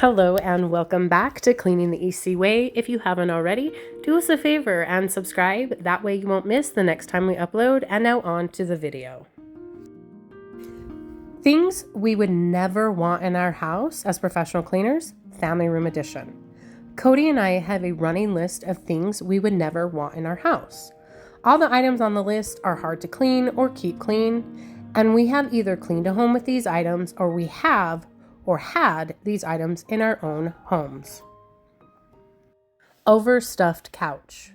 Hello and welcome back to Cleaning the EC Way. If you haven't already, do us a favor and subscribe. That way you won't miss the next time we upload. And now on to the video. Things we would never want in our house as professional cleaners, family room edition. Cody and I have a running list of things we would never want in our house. All the items on the list are hard to clean or keep clean, and we have either cleaned a home with these items or we have or had these items in our own homes. Overstuffed couch.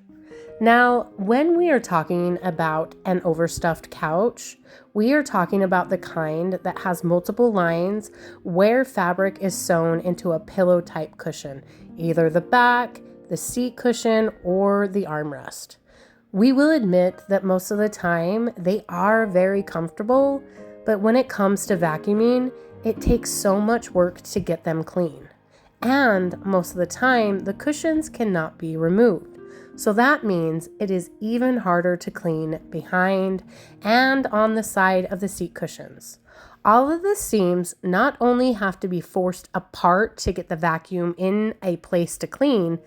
Now, when we are talking about an overstuffed couch, we are talking about the kind that has multiple lines where fabric is sewn into a pillow type cushion, either the back, the seat cushion, or the armrest. We will admit that most of the time they are very comfortable, but when it comes to vacuuming, it takes so much work to get them clean. And most of the time, the cushions cannot be removed. So that means it is even harder to clean behind and on the side of the seat cushions. All of the seams not only have to be forced apart to get the vacuum in a place to clean,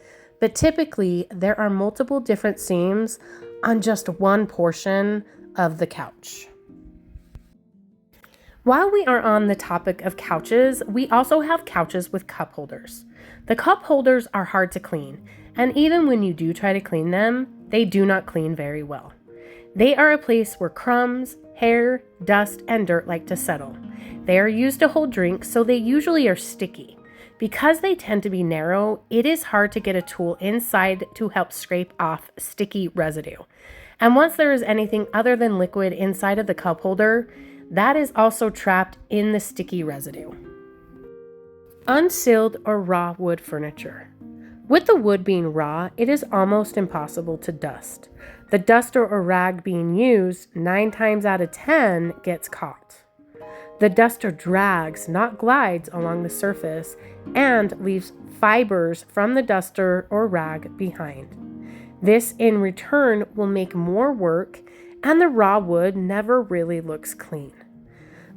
but typically there are multiple different seams on just one portion of the couch. While we are on the topic of couches, we also have couches with cup holders. The cup holders are hard to clean, and even when you do try to clean them, they do not clean very well. They are a place where crumbs, hair, dust, and dirt like to settle. They are used to hold drinks, so they usually are sticky. Because they tend to be narrow, it is hard to get a tool inside to help scrape off sticky residue. And once there is anything other than liquid inside of the cup holder, that is also trapped in the sticky residue. Unsealed or raw wood furniture. With the wood being raw, it is almost impossible to dust. The duster or rag being used 9 times out of 10 gets caught. The duster drags, not glides, along the surface and leaves fibers from the duster or rag behind. This in return will make more work, and the raw wood never really looks clean.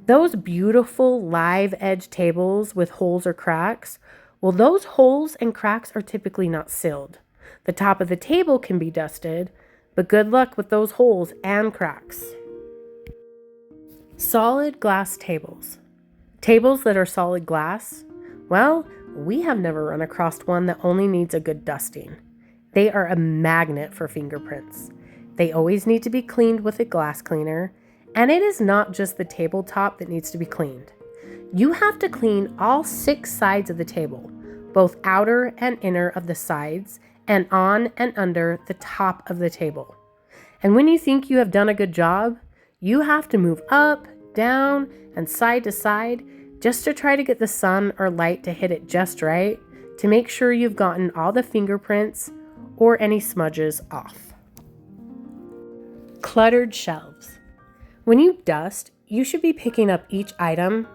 Those beautiful live edge tables with holes or cracks, well, those holes and cracks are typically not sealed. The top of the table can be dusted, but good luck with those holes and cracks. Solid glass tables. Tables that are solid glass? Well, we have never run across one that only needs a good dusting. They are a magnet for fingerprints. They always need to be cleaned with a glass cleaner, and it is not just the tabletop that needs to be cleaned. You have to clean all 6 sides of the table, both outer and inner of the sides, and on and under the top of the table. And when you think you have done a good job, you have to move up, down, and side to side just to try to get the sun or light to hit it just right to make sure you've gotten all the fingerprints or any smudges off. Cluttered shelves. When you dust, you should be picking up each item,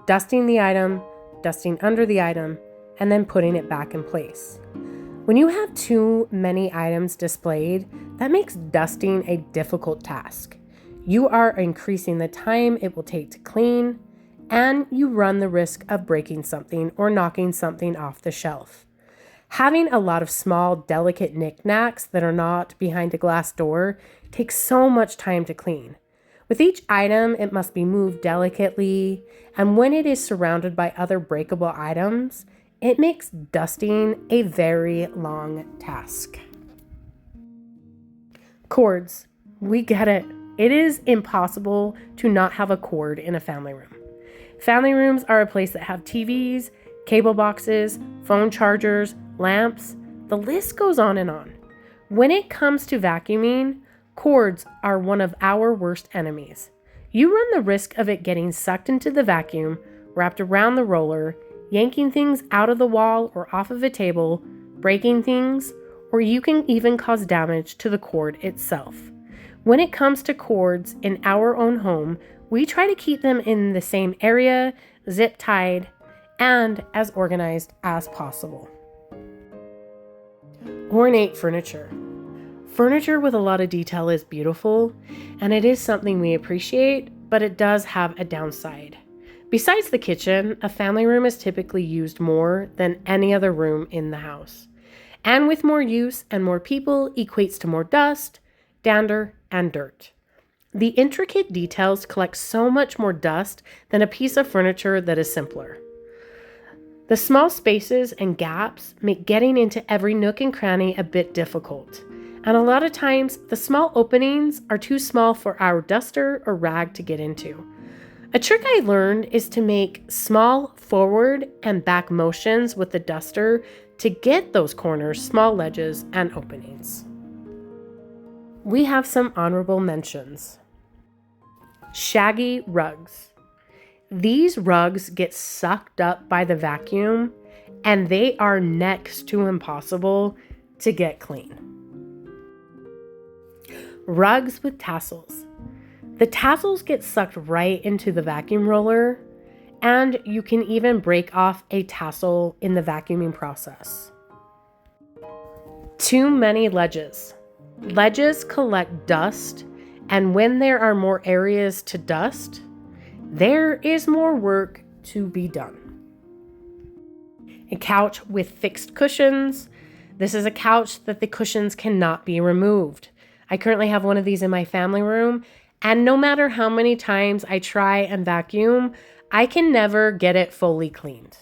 dusting the item, dusting under the item, and then putting it back in place. When you have too many items displayed, that makes dusting a difficult task. You are increasing the time it will take to clean, and you run the risk of breaking something or knocking something off the shelf. Having a lot of small, delicate knickknacks that are not behind a glass door takes so much time to clean. With each item, it must be moved delicately, and when it is surrounded by other breakable items, it makes dusting a very long task. Cords. We get it. It is impossible to not have a cord in a family room. Family rooms are a place that have TVs, cable boxes, phone chargers, lamps. The list goes on and on. When it comes to vacuuming, cords are one of our worst enemies. You run the risk of it getting sucked into the vacuum, wrapped around the roller, yanking things out of the wall or off of a table, breaking things, or you can even cause damage to the cord itself. When it comes to cords in our own home, we try to keep them in the same area, zip tied, and as organized as possible. Ornate furniture. Furniture with a lot of detail is beautiful, and it is something we appreciate, but it does have a downside. Besides the kitchen, a family room is typically used more than any other room in the house. And with more use and more people equates to more dust, dander, and dirt. The intricate details collect so much more dust than a piece of furniture that is simpler. The small spaces and gaps make getting into every nook and cranny a bit difficult. And a lot of times, the small openings are too small for our duster or rag to get into. A trick I learned is to make small forward and back motions with the duster to get those corners, small ledges, and openings. We have some honorable mentions. Shaggy Rugs. These rugs get sucked up by the vacuum, and they are next to impossible to get clean. Rugs with tassels. The tassels get sucked right into the vacuum roller, and you can even break off a tassel in the vacuuming process. Too many ledges. Ledges collect dust, and when there are more areas to dust, there is more work to be done. A couch with fixed cushions. This is a couch that the cushions cannot be removed. I currently have one of these in my family room, and no matter how many times I try and vacuum, I can never get it fully cleaned.